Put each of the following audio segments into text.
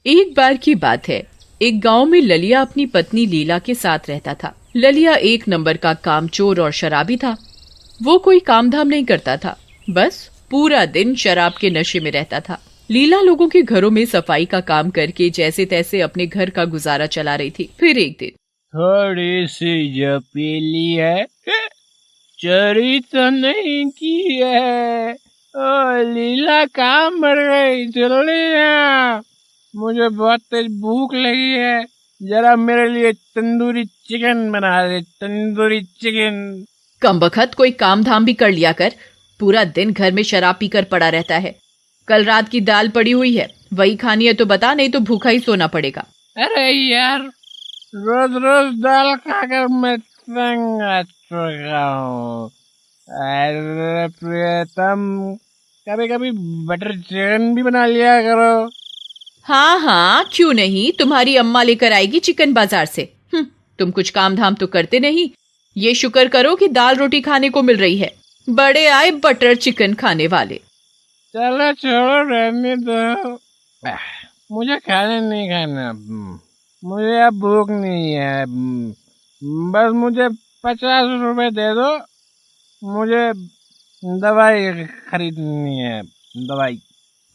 एक बार की बात है, एक गांव में ललिया अपनी पत्नी लीला के साथ रहता था। ललिया एक नंबर का कामचोर और शराबी था। वो कोई काम धाम नहीं करता था, बस पूरा दिन शराब के नशे में रहता था। लीला लोगों के घरों में सफाई का काम करके जैसे तैसे अपने घर का गुजारा चला रही थी। फिर एक दिन, थोड़ी सी जो पीली है, चोरी तो नहीं की है। ओ लीला, कहाँ मर गई? जल्दी आ, मुझे बहुत तेज भूख लगी है। जरा मेरे लिए तंदूरी चिकन बना दे, तंदूरी चिकन। कमबख्त कोई काम धाम भी कर लिया कर। पूरा दिन घर में शराब पीकर पड़ा रहता है। कल रात की दाल पड़ी हुई है, वही खानी है तो बता, नहीं तो भूखा ही सोना पड़ेगा। अरे यार, रोज रोज दाल खाकर मैं तंग आ चुका हूँ। अरे प्रियतम, कभी कभी बटर चिकन भी बना लिया करो। हाँ हाँ, क्यों नहीं, तुम्हारी अम्मा लेकर आएगी चिकन बाजार से। तुम कुछ काम धाम तो करते नहीं। ये शुक्र करो कि दाल रोटी खाने को मिल रही है। बड़े आए बटर चिकन खाने वाले। चलो छोड़ो, रहने दो। मुझे खाना नहीं खाना। मुझे अब भूख नहीं है। बस मुझे 50 रुपए दे दो। मुझे दवाई खरीदनी है, दवाई।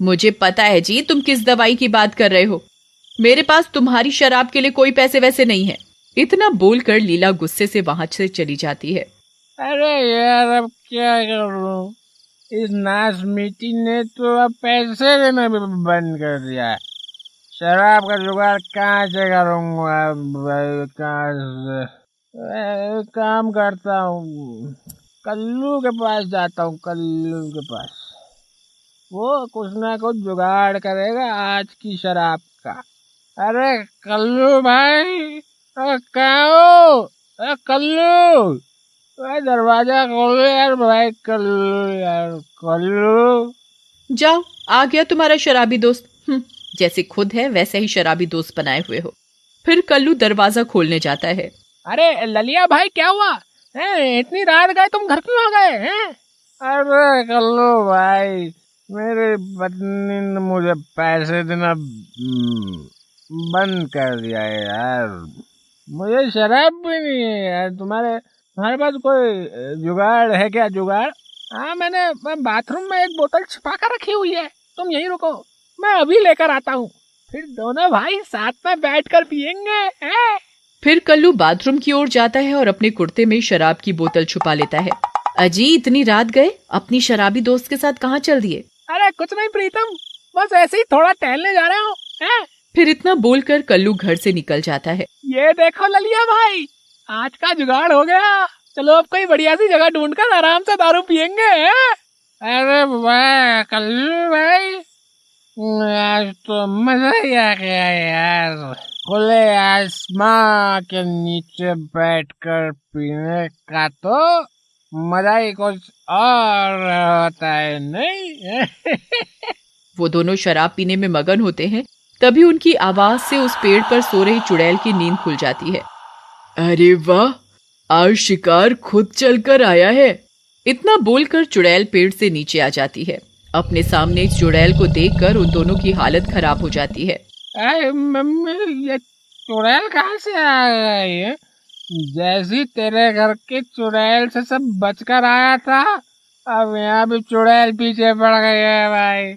मुझे पता है जी, तुम किस दवाई की बात कर रहे हो। मेरे पास तुम्हारी शराब के लिए कोई पैसे वैसे नहीं है। इतना बोलकर लीला गुस्से से वहां से चली जाती है। अरे यार, अब क्या करूं? इस नाश मिट्टी ने तो अब पैसे देना भी बंद कर दिया है। शराब का जुगाड़ कहाँ से करूंगा? कहाँ से? काम करता हूँ, कल्लू के पास जाता हूँ, कल्लू के पास। वो कुछ ना कुछ जुगाड़ करेगा आज की शराब का। अरे कल्लू भाई, कहाँ हो? कल्लू, दरवाजा खोलो यार भाई। कल्लू यार, कल्लू। जाओ, आ गया तुम्हारा शराबी दोस्त। जैसे खुद है वैसे ही शराबी दोस्त बनाए हुए हो। फिर कल्लू दरवाजा खोलने जाता है। अरे ललिया भाई, क्या हुआ है? इतनी रात गए तुम, घर क्यों आ गए हैं? अरे कल्लू भाई, मेरी पत्नी ने मुझे पैसे देना बंद कर दिया है यार। मुझे शराब भी नहीं है यार। तुम्हारे पास कोई जुगाड़ है क्या? जुगाड़? हाँ, मैं बाथरूम में एक बोतल छिपा कर रखी हुई है। तुम यहीं रुको, मैं अभी लेकर आता हूँ। फिर दोनों भाई साथ में बैठकर पियेंगे। फिर कल्लू बाथरूम की ओर जाता है और अपने कुर्ते में शराब की बोतल छुपा लेता है। अजी, इतनी रात गए अपनी शराबी दोस्त के साथ कहाँ चल दिए? अरे कुछ नहीं प्रीतम, बस ऐसे ही थोड़ा टहलने जा रहा हूँ। फिर इतना बोलकर कल्लू घर से निकल जाता है। ये देखो ललिया भाई, आज का जुगाड़ हो गया। चलो अब कोई बढ़िया सी जगह ढूंढकर आराम से दारू पियेंगे। अरे वाह कल्लू भाई, आज तो मजा ही आ गया यार। खुले आसमां के नीचे बैठकर पीने का तो मजा ही कुछ और होता है, नहीं? वो दोनों शराब पीने में मगन होते हैं। तभी उनकी आवाज से उस पेड़ पर सो रही चुड़ैल की नींद खुल जाती है। अरे वाह, आज शिकार खुद चलकर आया है। इतना बोलकर चुड़ैल पेड़ से नीचे आ जाती है। अपने सामने इस चुड़ैल को देखकर उन दोनों की हालत खराब हो जाती है। अरे मम्मी, ये चुड़ैल कहाँ से आ गई है? जैसी तेरे घर के चुड़ैल से सब बचकर आया था, अब यहाँ भी चुड़ैल पीछे पड़ गई है भाई।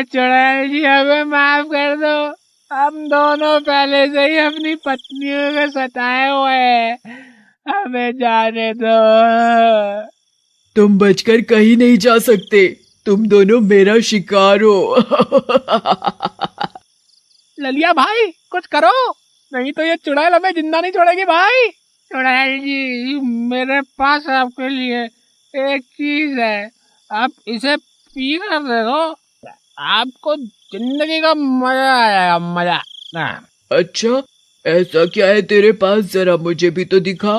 चुड़ैल जी, हमें माफ कर दो। हम दोनों पहले से ही अपनी पत्नियों को सताए हुए हैं, हमें जाने दो। तुम बचकर कहीं नहीं जा सकते, तुम दोनों मेरा शिकार हो। ललिया भाई, कुछ करो, नहीं तो ये चुड़ैल हमें जिंदा नहीं छोड़ेगी भाई। चुड़ैल जी, मेरे पास आपके लिए एक चीज है, आप इसे पी कर देखो, आपको जिंदगी का मजा आएगा, मजा। अच्छा, ऐसा क्या है तेरे पास, जरा मुझे भी तो दिखा।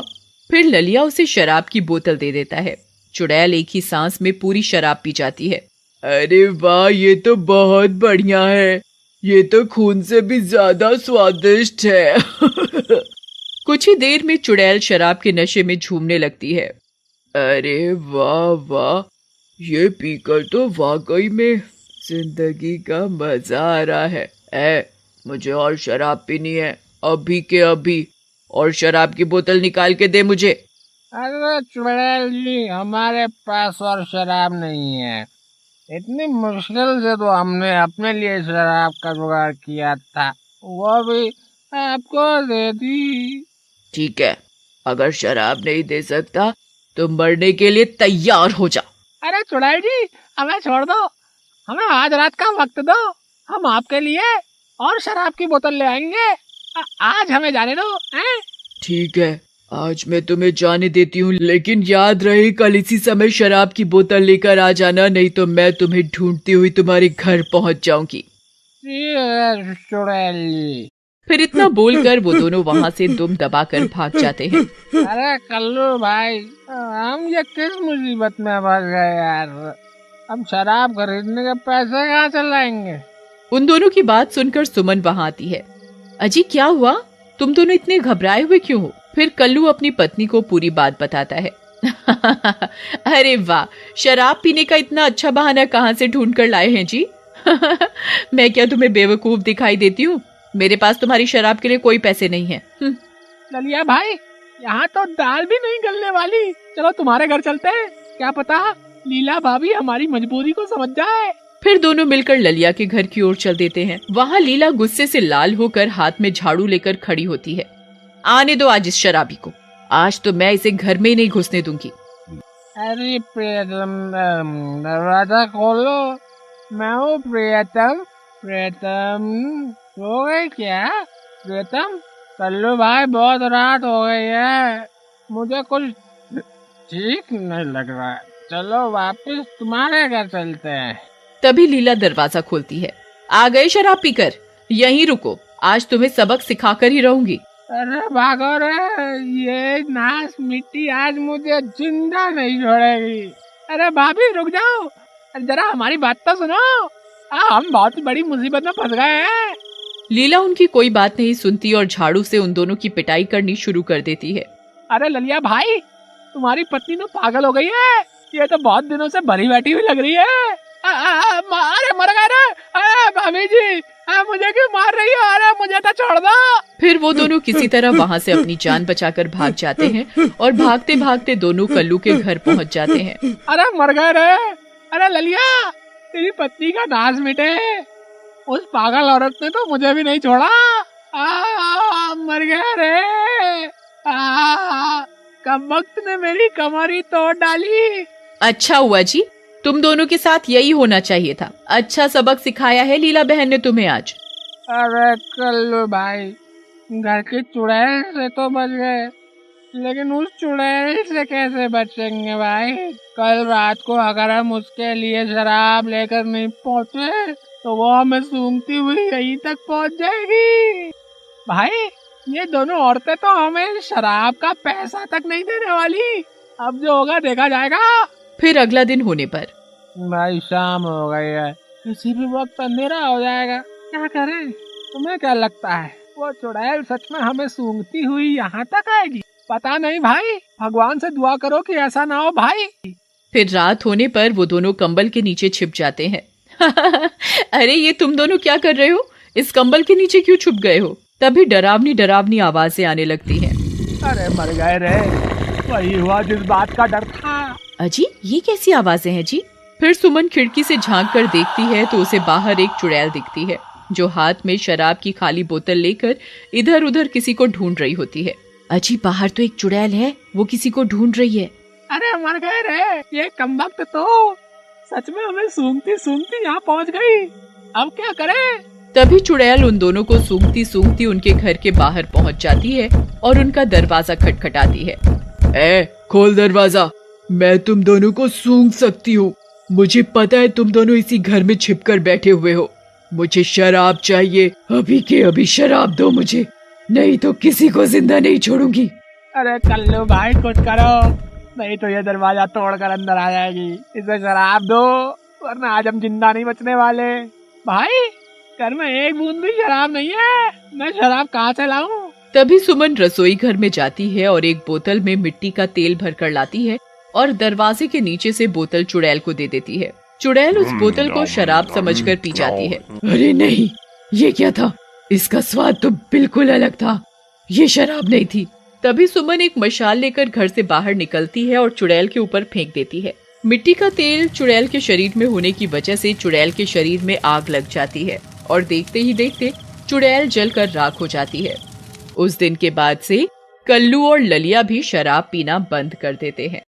फिर ललिया उसे शराब की बोतल दे देता है। चुड़ैल एक ही सांस में पूरी शराब पी जाती है। अरे वाह, ये तो बहुत बढ़िया है, ये तो खून से भी ज्यादा स्वादिष्ट है। कुछ ही देर में चुड़ैल शराब के नशे में झूमने लगती है। अरे वाह वाह, ये पीकर तो वाकई में जिंदगी का मजा आ रहा है। मुझे और शराब पीनी है, अभी के अभी। और शराब की बोतल निकाल के दे मुझे। अरे चुड़ैल जी, हमारे पास और शराब नहीं है। इतनी मुश्किल से तो हमने अपने लिए शराब का जुगाड़ किया था, वो भी आपको दे दी। ठीक है, अगर शराब नहीं दे सकता तो मरने के लिए तैयार हो जा। अरे चुड़ैल जी, हमें छोड़ दो, हमें आज रात का वक्त दो, हम आपके लिए और शराब की बोतल ले आएंगे। आज हमें जाने दो, हैं? ठीक है, आज मैं तुम्हें जाने देती हूँ, लेकिन याद रहे कल इसी समय शराब की बोतल लेकर आ जाना, नहीं तो मैं तुम्हें ढूंढती हुई तुम्हारे घर पहुँच जाऊंगी। चुड़ैल जी। फिर इतना बोलकर वो दोनों वहाँ से दुम दबाकर भाग जाते हैं। अरे कल्लू भाई, हम ये किस मुसीबत में फंस गए यार। हम शराब खरीदने के पैसे कहाँ से लाएंगे? उन दोनों की बात सुनकर सुमन वहाँ आती है। अजी क्या हुआ, तुम दोनों इतने घबराए हुए क्यों हो? फिर कल्लू अपनी पत्नी को पूरी बात बताता है। अरे वाह, शराब पीने का इतना अच्छा बहाना कहाँ से ढूंढ कर लाए हैं जी? मैं क्या तुम्हें बेवकूफ दिखाई देती हूँ? मेरे पास तुम्हारी शराब के लिए कोई पैसे नहीं है। ललिया भाई, यहाँ तो दाल भी नहीं गलने वाली। चलो तुम्हारे घर चलते हैं, क्या पता लीला भाभी हमारी मजबूरी को समझ जाए। फिर दोनों मिलकर ललिया के घर की ओर चल देते हैं। वहाँ लीला गुस्से से लाल होकर हाथ में झाड़ू लेकर खड़ी होती है। आने दो आज इस शराबी को, आज तो मैं इसे घर में ही नहीं घुसने दूंगी। अरे प्रियतम, दरवाजा खोलो, मैं हूँ प्रियतम। प्रियतम सो गए क्या? प्रियतम, कल्लू भाई बहुत रात हो गई है, मुझे कुछ ठीक नहीं लग रहा है, चलो वापस तुम्हारे घर चलते हैं। तभी लीला दरवाजा खोलती है। आ गए शराब पीकर? यहीं रुको, आज तुम्हें सबक सिखाकर ही रहूंगी। अरे भागो रे, ये नाश मिट्टी आज मुझे जिंदा नहीं छोड़ेगी। अरे भाभी रुक जाओ, जरा हमारी बात तो सुनो, हम बहुत बड़ी मुसीबत में फंस गए हैं। लीला उनकी कोई बात नहीं सुनती और झाड़ू से उन दोनों की पिटाई करनी शुरू कर देती है। अरे ललिया भाई, तुम्हारी पत्नी तो पागल हो गई है, ये तो बहुत दिनों से भरी बैठी हुई लग रही है। अरे मर गए रे, अरे भाभी जी, मुझे क्यों मार रही हो? अरे मुझे तो छोड़ दो। फिर वो दोनों किसी तरह वहाँ से अपनी जान बचाकर भाग जाते हैं और भागते भागते दोनों कल्लू के घर पहुँच जाते हैं। अरे मर गए रे। अरे ललिया, तेरी पत्नी का नाश मिटे, उस पागल औरत ने तो मुझे भी नहीं छोड़ा। मर गया रे। कमबख्त ने मेरी कमर ही तोड़ डाली। अच्छा हुआ जी, तुम दोनों के साथ यही होना चाहिए था। अच्छा सबक सिखाया है लीला बहन ने तुम्हें आज। अरे कल्लू भाई, घर की चुड़ैल से तो बच गए, लेकिन उस चुड़ैल से कैसे बचेंगे भाई? कल रात को अगर हम उसके लिए शराब लेकर नहीं पहुँचे तो वो हमें सूंघती हुई यहीं तक पहुँच जाएगी। भाई, ये दोनों औरतें तो हमें शराब का पैसा तक नहीं देने वाली। अब जो होगा देखा जाएगा। फिर अगला दिन होने पर भाई शाम हो गई है, किसी भी वक्त अंधेरा हो जाएगा, क्या करें? तुम्हें क्या लगता है वो चुड़ैल सच में हमें सूंघती हुई यहाँ तक आएगी? पता नहीं भाई, भगवान से दुआ करो कि ऐसा ना हो भाई। फिर रात होने पर वो दोनों कंबल के नीचे छिप जाते हैं। अरे ये तुम दोनों क्या कर रहे हो? इस कंबल के नीचे क्यों छुप गए हो? तभी डरावनी डरावनी आवाजें आने लगती हैं। अरे मर गए रे, वही हुआ जिस बात का डर था। अजी ये कैसी आवाजें हैं जी? फिर सुमन खिड़की से झांक कर देखती है तो उसे बाहर एक चुड़ैल दिखती है जो हाथ में शराब की खाली बोतल लेकर इधर उधर किसी को ढूंढ रही होती है। अजी बाहर तो एक चुड़ैल है, वो किसी को ढूंढ रही है। अरे मर गए रे, ये कमबख्त तो सच में हमें सूंघती सूंघती यहाँ पहुँच गई। अब क्या करें? तभी चुड़ैल उन दोनों को सूंघती सूंघती उनके घर के बाहर पहुँच जाती है और उनका दरवाजा खटखटाती है। ए, खोल दरवाजा, मैं तुम दोनों को सूंघ सकती हूँ। मुझे पता है तुम दोनों इसी घर में छिपकर बैठे हुए हो। मुझे शराब चाहिए, अभी के अभी शराब दो मुझे, नहीं तो किसी को जिंदा नहीं छोड़ूंगी। अरे कल्लू भाई कुछ करो, नहीं तो ये दरवाजा तोड़कर अंदर आ जाएगी। इसे शराब दो, वरना आज हम जिंदा नहीं बचने वाले। भाई, घर में एक बूंद भी शराब नहीं है, मैं शराब कहाँ से लाऊं? तभी सुमन रसोई घर में जाती है और एक बोतल में मिट्टी का तेल भरकर लाती है और दरवाजे के नीचे से बोतल चुड़ैल को दे देती है। चुड़ैल उस बोतल को शराब समझकर पी जाती है। अरे नहीं, ये क्या था? इसका स्वाद तो बिल्कुल अलग था, ये शराब नहीं थी। तभी सुमन एक मशाल लेकर घर से बाहर निकलती है और चुड़ैल के ऊपर फेंक देती है। मिट्टी का तेल चुड़ैल के शरीर में होने की वजह से चुड़ैल के शरीर में आग लग जाती है और देखते ही देखते चुड़ैल जलकर राख हो जाती है। उस दिन के बाद से कल्लू और ललिया भी शराब पीना बंद कर देते हैं।